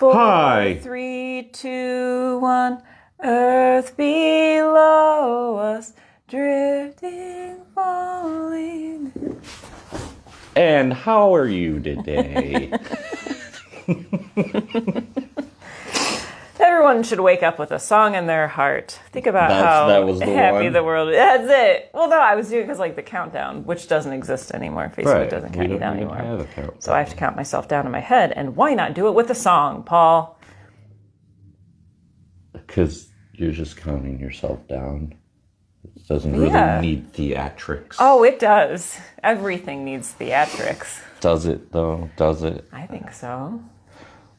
4, Hi. 3, 2, 1. Earth below us, drifting, falling. And how are you today? Everyone should wake up with a song in their heart. Think about That was the happy one? the world is. That's it. Well, no, I was doing it because like the countdown, which doesn't exist anymore. Facebook doesn't count you down anymore. Have a countdown. So I have to count myself down in my head. And why not do it with a song, Paul? Because you're just counting yourself down. It doesn't really need theatrics. Oh, it does. Everything needs theatrics. Does it, though? Does it? I think so.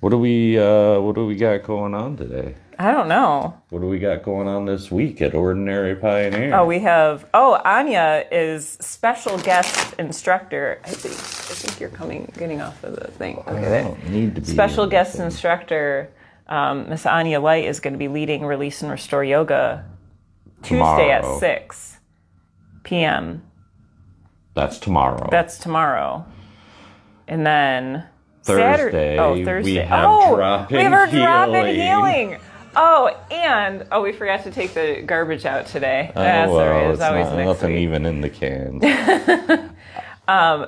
What do we got going on today? I don't know. What do we got going on this week at Ordinary Pioneer? Oh, we have... Oh, Anya is special guest instructor. I think you're getting off of the thing. Okay, I don't need to be special guest instructor, Miss Anya Light, is going to be leading Release and Restore Yoga Tuesday at 6 p.m. That's tomorrow. And then... Thursday. Thursday. We have Drop-In We have our Drop-In Healing. Healing. And we forgot to take the garbage out today. That's all right. It's always next nothing week. even in the cans.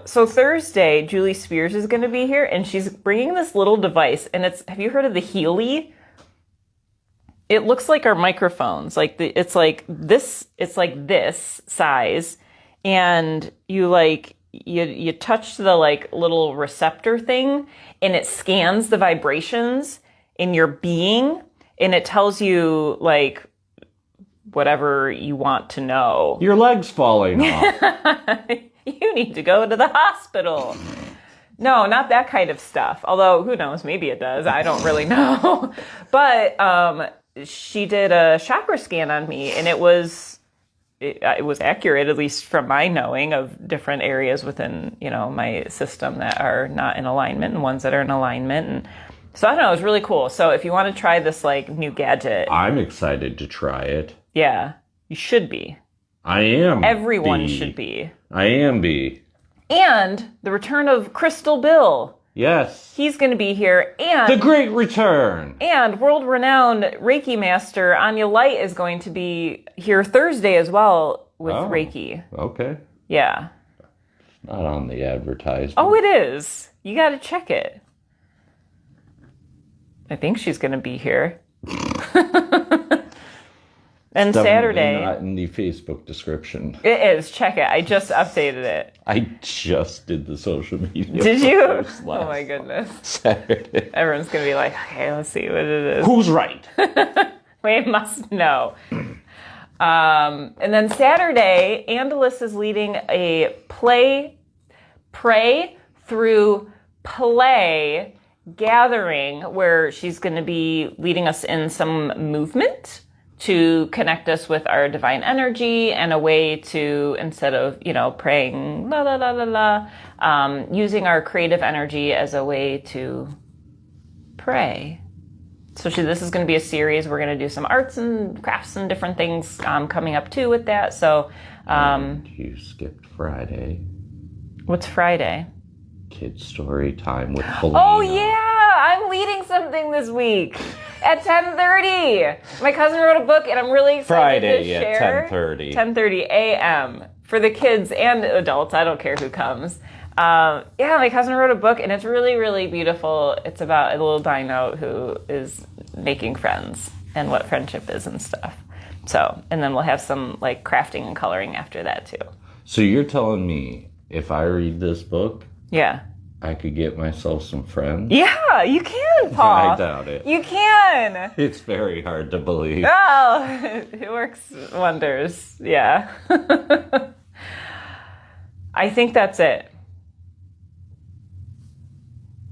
So Thursday, Julie Spears is going to be here, and she's bringing this little device. And have you heard of the Healy? It looks like our microphones. It's like this size, and you touch the little receptor thing, and it scans the vibrations in your being, and it tells you whatever you want to know. Your leg's falling off. You need to go to the hospital. No, not that kind of stuff. Although, who knows? Maybe it does. I don't really know. But she did a chakra scan on me, and it was accurate, at least from my knowing of different areas within, my system that are not in alignment and ones that are in alignment. And so I don't know, it was really cool. So if you want to try this new gadget. I'm excited to try it. Yeah, you should be. I am. Everyone should be. I am be. And the return of Crystal Bill. Yes. He's going to be here. And the great return. And world-renowned Reiki master Anya Light is going to be here Thursday as well with Reiki. Okay. Yeah. Not on the advertisement. Oh, it is. You got to check it. I think she's going to be here. And Saturday. Not in the Facebook description. It is. Check it. I just updated it. I just did the social media. Did you? Oh my goodness. Saturday. Everyone's going to be like, okay, let's see what it is. Who's right? We must know. And then Saturday, Andalis is leading a pray through play gathering where she's going to be leading us in some movement to connect us with our divine energy and a way to, instead of, praying la la la la la, using our creative energy as a way to pray. So this is going to be a series. We're going to do some arts and crafts and different things coming up too with that. So you skipped Friday. What's Friday? Kids story time with Halina. Oh yeah, I'm leading something this week at 10:30. My cousin wrote a book, and I'm really excited to share. Friday at 10:30. 10:30 a.m. for the kids and adults. I don't care who comes. My cousin wrote a book, and it's really, really beautiful. It's about a little dino who is making friends and what friendship is and stuff. So, and then we'll have some crafting and coloring after that too. So you're telling me if I read this book, yeah, I could get myself some friends? Yeah, you can, Paul. I doubt it. You can. It's very hard to believe. Oh, it works wonders. Yeah. I think that's it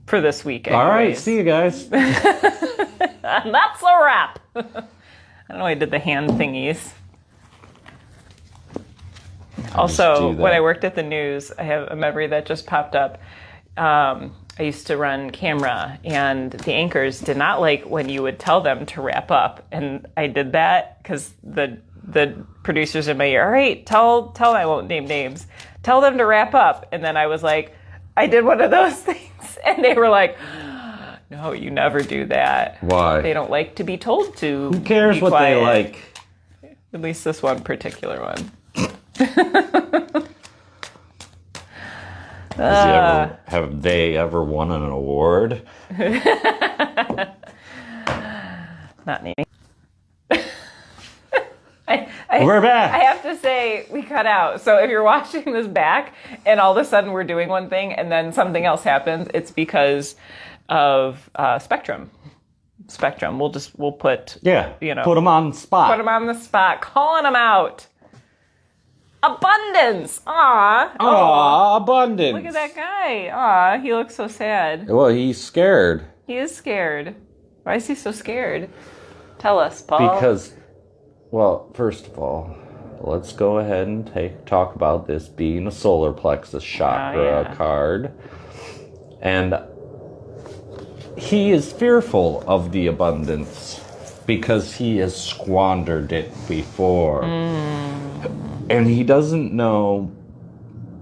for this week. Anyways. All right, see you guys. And that's a wrap. I don't know why I did the hand thingies. Also, when I worked at the news, I have a memory that just popped up. I used to run camera, and the anchors did not like when you would tell them to wrap up. And I did that because the producers in my ear, all right, tell I won't name names, tell them to wrap up. And then I was like, I did one of those things. And they were like, No, you never do that. Why? They don't like to be told to. Who cares be what quiet. they like? At least this one particular one. Have they ever won an award? Not me. We're back. I have to say, we cut out. So if you're watching this back and all of a sudden we're doing one thing and then something else happens, it's because of Spectrum. We'll put, put them on the spot. Put them on the spot, calling them out. Abundance. Aw. Aw, abundance. Look at that guy. Aw, he looks so sad. Well, he's scared. He is scared. Why is he so scared? Tell us, Paul. Because, well, first of all, let's go ahead and talk about this being a solar plexus chakra card. And he is fearful of the abundance because he has squandered it before. And he doesn't know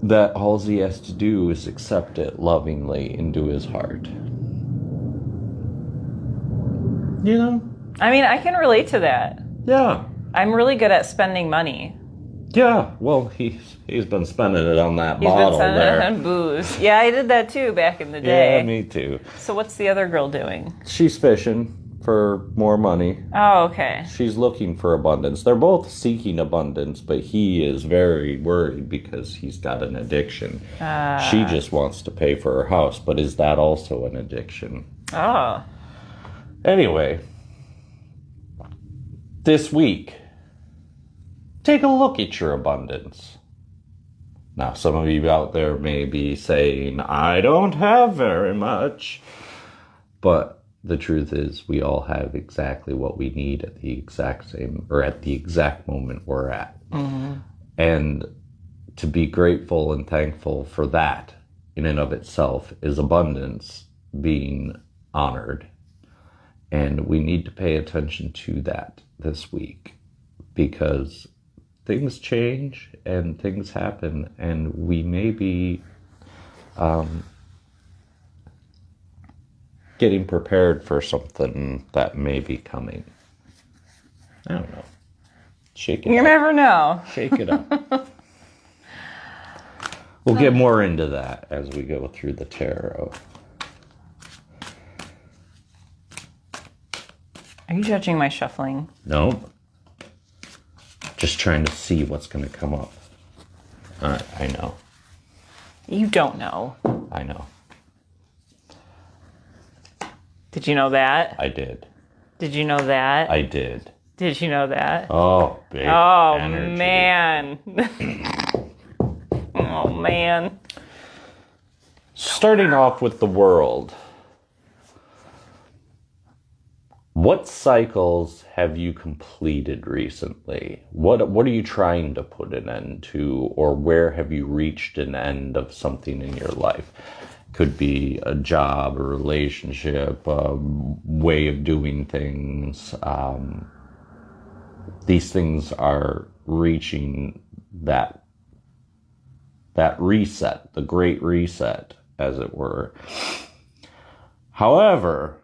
that all he has to do is accept it lovingly into his heart. You know? I mean, I can relate to that. Yeah. I'm really good at spending money. Yeah. Well, he's been spending it on that He's bottle been spending there. it on booze. Yeah, I did that too back in the day. Yeah, me too. So what's the other girl doing? She's fishing for more money. Oh, okay. She's looking for abundance. They're both seeking abundance, but he is very worried because he's got an addiction. She just wants to pay for her house, but is that also an addiction? Oh. Anyway, this week, take a look at your abundance. Now, some of you out there may be saying, I don't have very much. But the truth is, we all have exactly what we need at the exact moment we're at. Mm-hmm. And to be grateful and thankful for that in and of itself is abundance being honored. And we need to pay attention to that this week because things change and things happen, and we may be getting prepared for something that may be coming. I don't know. Shake it up. You never know. Shake it up. We'll get more into that as we go through the tarot. Are you judging my shuffling? No. Just trying to see what's going to come up. I know. You don't know. I know. Did you know that? I did. Did you know that? I did. Did you know that? Oh, big Oh, energy. man. Oh, man. Starting off with the world. What cycles have you completed recently? What are you trying to put an end to, or where have you reached an end of something in your life? Could be a job, a relationship, a way of doing things. These things are reaching that reset, the great reset, as it were. However,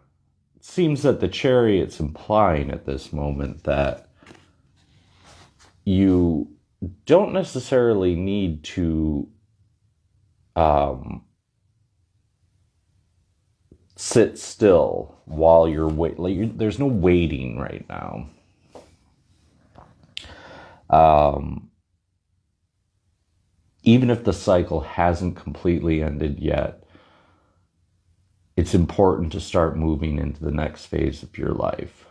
it seems that the Chariot's implying at this moment that you don't necessarily need to sit still while you're waiting. There's no waiting right now. Even if the cycle hasn't completely ended yet, it's important to start moving into the next phase of your life.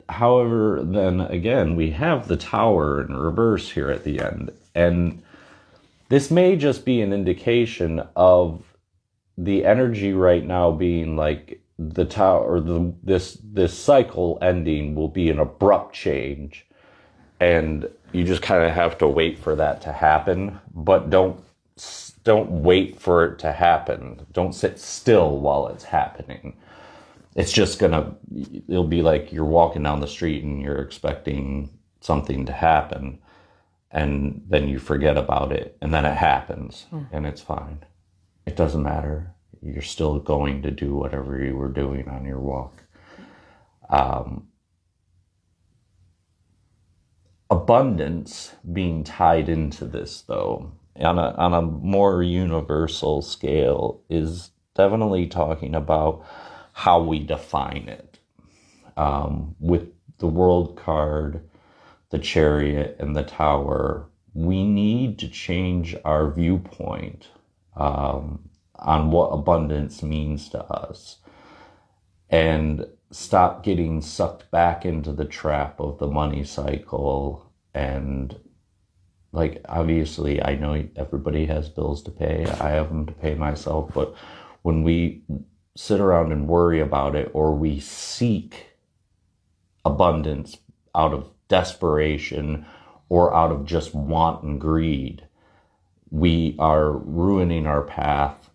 However, then again, we have the Tower in reverse here at the end. And this may just be an indication of the energy right now being like the Tower, or this cycle ending will be an abrupt change. And you just kind of have to wait for that to happen, but don't wait for it to happen. Don't sit still while it's happening. It's just it'll be like you're walking down the street and you're expecting something to happen, and then you forget about it, and then it happens, and it's fine. It doesn't matter. you're still going to do whatever you were doing on your walk. Abundance being tied into this, though, on a more universal scale, is definitely talking about how we define it. With the World card, the Chariot, and the Tower, we need to change our viewpoint on what abundance means to us, and stop getting sucked back into the trap of the money cycle. And like, obviously, I know everybody has bills to pay. I have them to pay myself. But when we sit around and worry about it, or we seek abundance out of desperation or out of just want and greed, we are ruining our path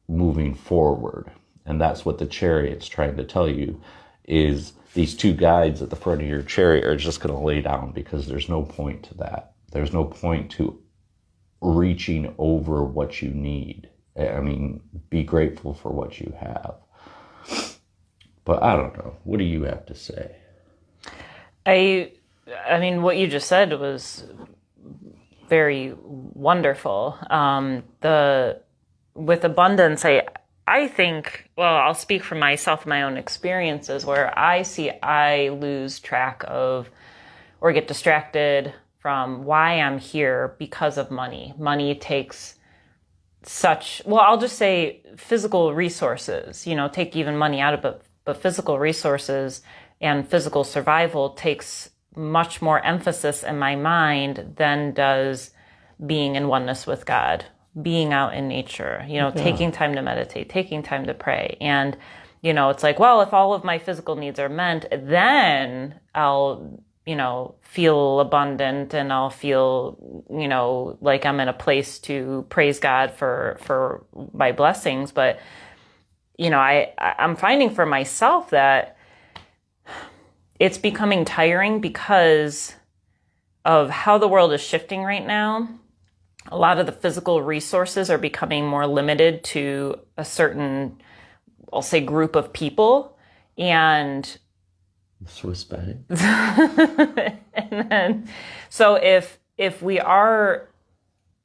moving forward. And that's what the Chariot's trying to tell you, is these two guides at the front of your chariot are just going to lay down, because there's no point to that. There's no point to reaching over what you need. I mean, be grateful for what you have. But I don't know. What do you have to say? I mean, what you just said was very wonderful. With abundance, I think, well, I'll speak for myself, my own experiences, where I lose track of or get distracted from why I'm here because of money. Money takes I'll just say physical resources, take even money out of it, but physical resources and physical survival takes much more emphasis in my mind than does being in oneness with God, being out in nature, taking time to meditate, taking time to pray. And, it's like, well, if all of my physical needs are met, then I'll, feel abundant, and I'll feel, like I'm in a place to praise God for my blessings. But, I'm finding for myself that it's becoming tiring because of how the world is shifting right now. A lot of the physical resources are becoming more limited to a certain, I'll say, group of people. And Swiss bank. And then, so if we are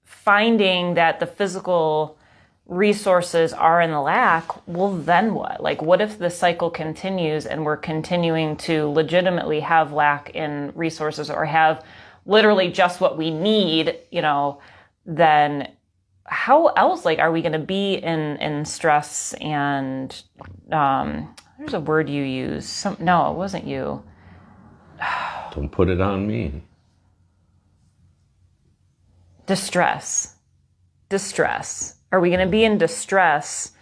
finding that the physical resources are in the lack, well, then what? Like, what if the cycle continues and we're continuing to legitimately have lack in resources, or have literally just what we need, then how else, are we going to be in stress? And there's a word you use. No, it wasn't you. Don't put it on me. Distress. Are we going to be in distress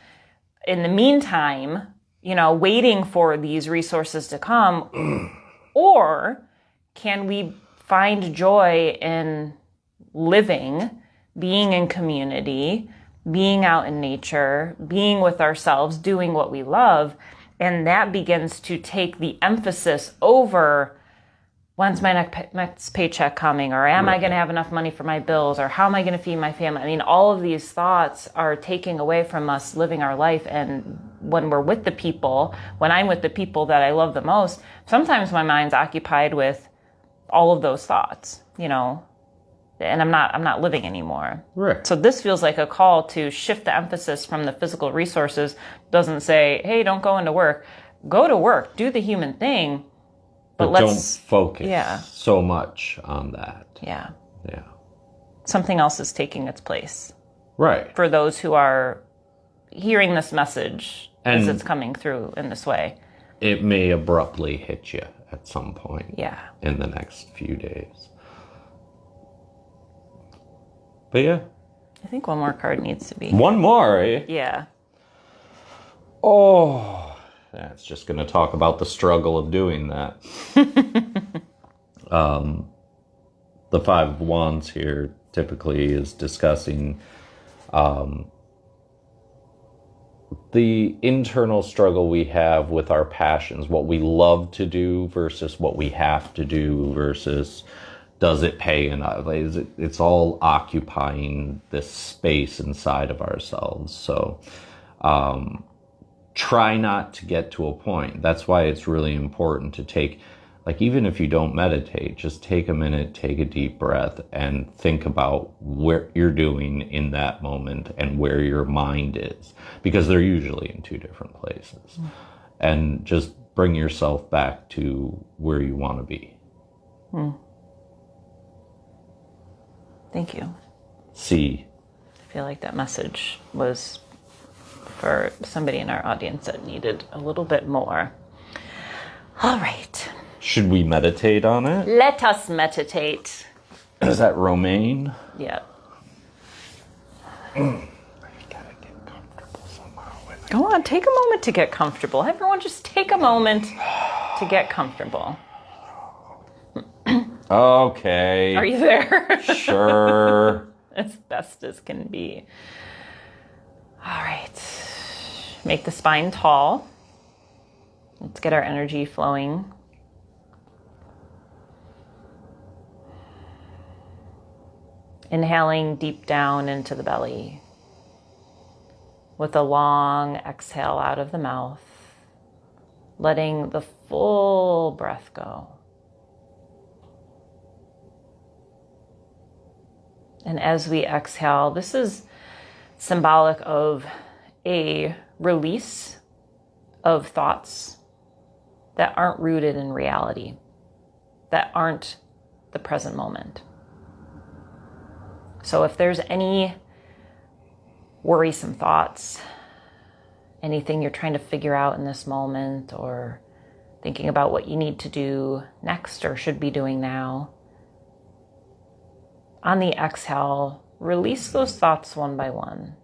in the meantime, waiting for these resources to come? Or can we find joy in living, being in community, being out in nature, being with ourselves, doing what we love? And that begins to take the emphasis over, when's my next paycheck coming? Or am I going to have enough money for my bills? Or how am I going to feed my family? I mean, all of these thoughts are taking away from us living our life. And when we're with the people, when I'm with the people that I love the most, sometimes my mind's occupied with all of those thoughts, and I'm not living anymore. Right. So this feels like a call to shift the emphasis from the physical resources. Doesn't say, hey, don't go into work. Go to work, do the human thing, but don't focus so much on that. Yeah. Yeah. Something else is taking its place. Right. For those who are hearing this message as it's coming through in this way. It may abruptly hit you at some point. Yeah. In the next few days. But yeah. I think one more card needs to be. One more, eh? Yeah. Oh, that's just going to talk about the struggle of doing that. The Five of Wands here typically is discussing the internal struggle we have with our passions, what we love to do versus what we have to do versus does it pay enough? It's all occupying this space inside of ourselves. So Try not to get to a point. That's why it's really important to take, like, even if you don't meditate, just take a minute, take a deep breath, and think about what you're doing in that moment and where your mind is, because they're usually in two different places. And just bring yourself back to where you want to be. Thank you. See. I feel like that message was for somebody in our audience that needed a little bit more. All right. Should we meditate on it? Let us meditate. Is that Romaine? Yeah. I gotta get comfortable somehow. Go on, take a moment to get comfortable. Everyone just take a moment to get comfortable. Okay. Are you there? Sure. As best as can be. All right. Make the spine tall. Let's get our energy flowing. Inhaling deep down into the belly with a long exhale out of the mouth, letting the full breath go. And as we exhale, this is symbolic of a release of thoughts that aren't rooted in reality, that aren't the present moment. So if there's any worrisome thoughts, anything you're trying to figure out in this moment, or thinking about what you need to do next or should be doing now, on the exhale, release those thoughts one by one.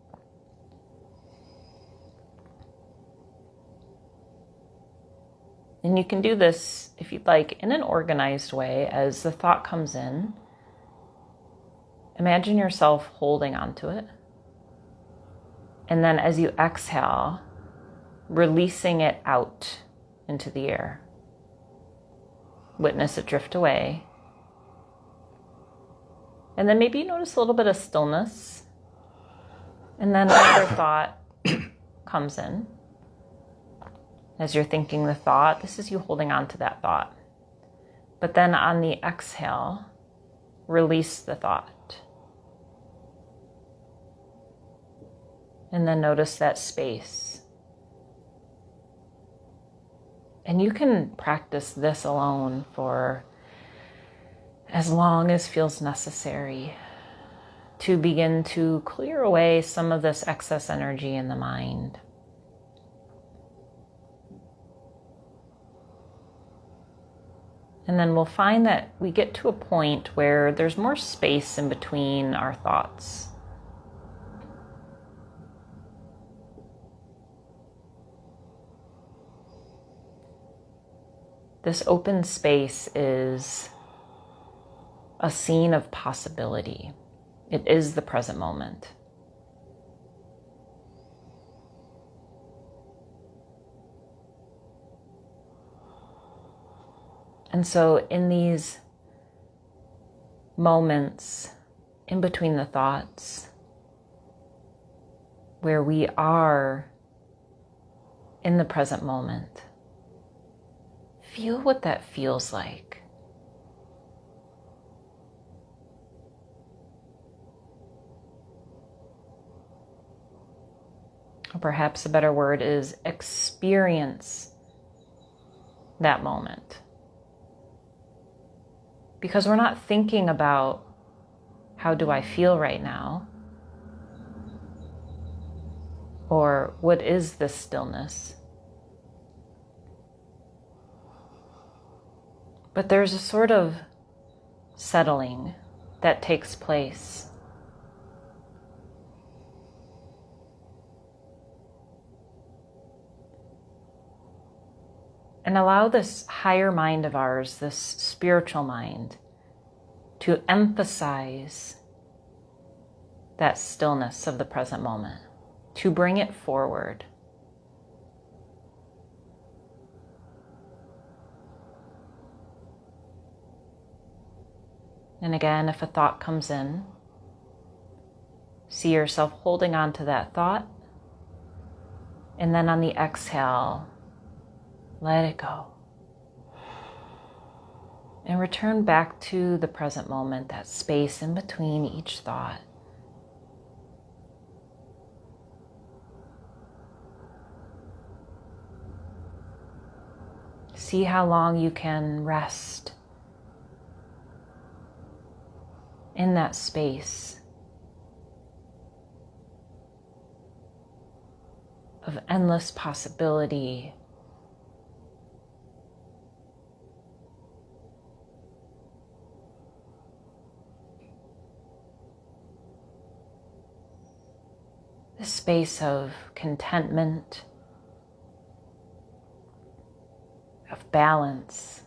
And you can do this, if you'd like, in an organized way. As the thought comes in, imagine yourself holding onto it. And then as you exhale, releasing it out into the air. Witness it drift away. And then maybe you notice a little bit of stillness. And then another thought comes in. As you're thinking the thought, this is you holding on to that thought. But then on the exhale, release the thought. And then notice that space. And you can practice this alone for as long as feels necessary to begin to clear away some of this excess energy in the mind. And then we'll find that we get to a point where there's more space in between our thoughts. This open space is a scene of possibility. It is the present moment. And so in these moments in between the thoughts, where we are in the present moment, feel what that feels like. Or perhaps a better word is experience that moment. Because we're not thinking about how do I feel right now, or what is this stillness. But there's a sort of settling that takes place. And allow this higher mind of ours, this spiritual mind, to emphasize that stillness of the present moment, to bring it forward. And again, if a thought comes in, see yourself holding on to that thought And then on the exhale, let it go. And return back to the present moment, that space in between each thought. See how long you can rest in that space of endless possibility. The space of contentment, of balance.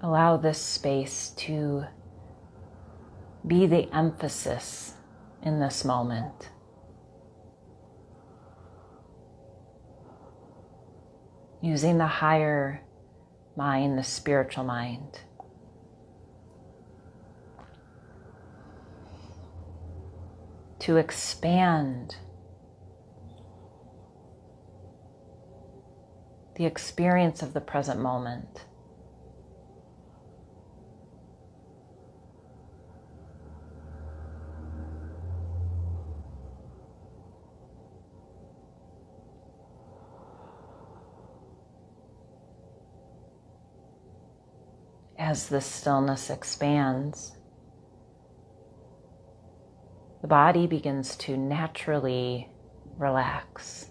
Allow this space to be the emphasis in this moment. Using the higher mind, the spiritual mind. To expand the experience of the present moment. As the stillness expands, the body begins to naturally relax.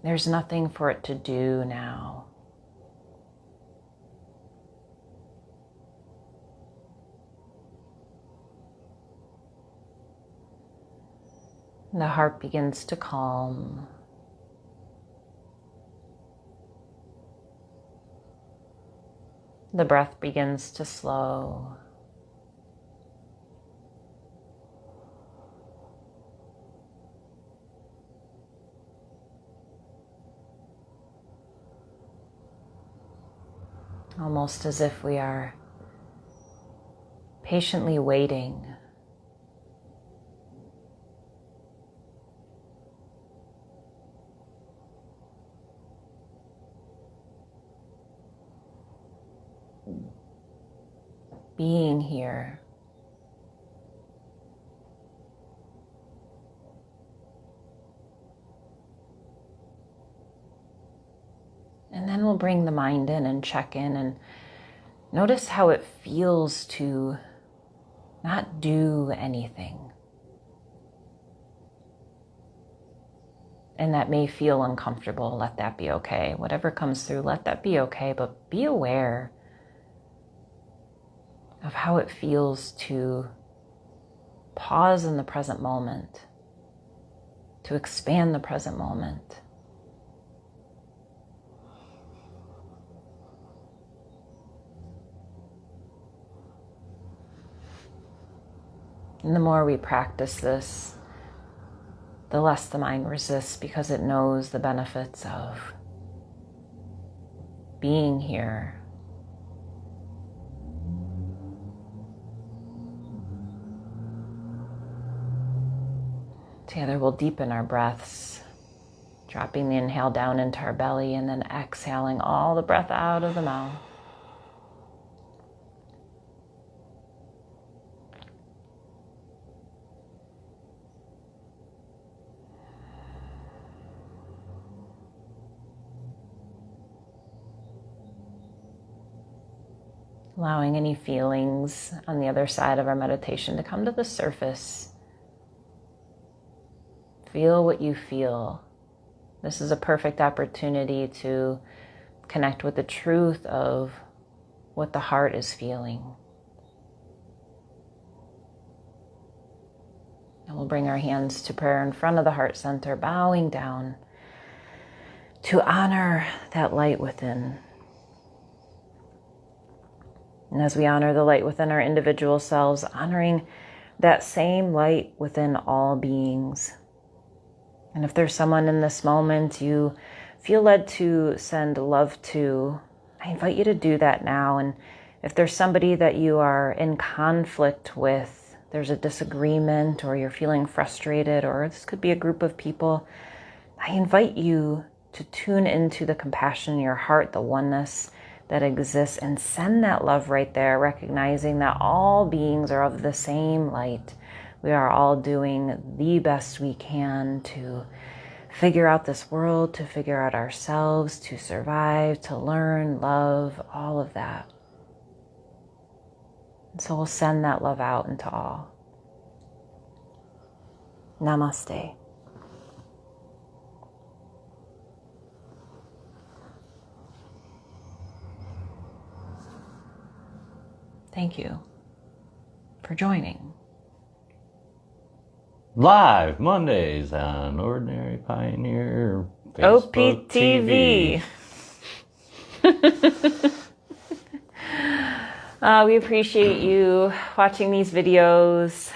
There's nothing for it to do now. The heart begins to calm. The breath begins to slow. Almost as if we are patiently waiting being here. And then we'll bring the mind in and check in and notice how it feels to not do anything. And that may feel uncomfortable. Let that be okay. Whatever comes through, let that be okay. But be aware of how it feels to pause in the present moment, to expand the present moment. And the more we practice this, the less the mind resists, because it knows the benefits of being here. Together we'll deepen our breaths, dropping the inhale down into our belly and then exhaling all the breath out of the mouth. Allowing any feelings on the other side of our meditation to come to the surface. Feel what you feel. This is a perfect opportunity to connect with the truth of what the heart is feeling. And we'll bring our hands to prayer in front of the heart center, bowing down to honor that light within. And as we honor the light within our individual selves, honoring that same light within all beings. And if there's someone in this moment you feel led to send love to, I invite you to do that now. And if there's somebody that you are in conflict with, there's a disagreement, or you're feeling frustrated, or this could be a group of people, I invite you to tune into the compassion in your heart, the oneness that exists, and send that love right there, recognizing that all beings are of the same light. We are all doing the best we can to figure out this world, to figure out ourselves, to survive, to learn, love, all of that. And so we'll send that love out into all. Namaste. Thank you for joining. Live Mondays on Ordinary Pioneer Facebook OPTV. We appreciate you watching these videos.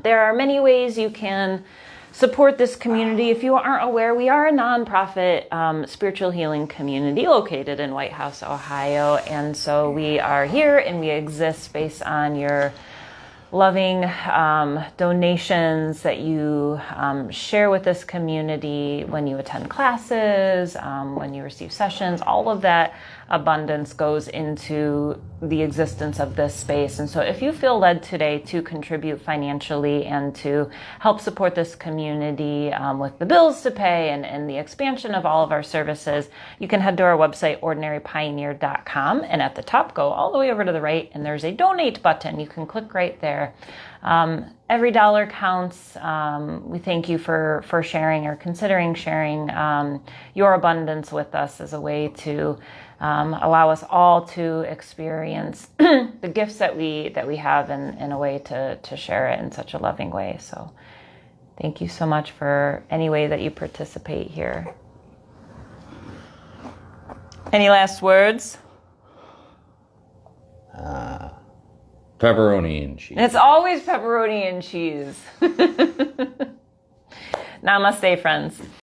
There are many ways you can support this community. If you aren't aware, we are a nonprofit spiritual healing community located in White House, Ohio. And so we are here and we exist based on your loving donations that you share with this community when you attend classes, when you receive sessions. All of that abundance goes into the existence of this space. And so if you feel led today to contribute financially and to help support this community with the bills to pay and the expansion of all of our services, you can head to our website, ordinarypioneer.com, and at the top, go all the way over to the right, and there's a donate button. You can click right there. Every dollar counts. We thank you for sharing or considering sharing your abundance with us as a way to allow us all to experience the gifts that we have in a way to share it in such a loving way. So thank you so much for any way that you participate here. Any last words? Pepperoni and cheese. It's always pepperoni and cheese. Namaste, friends.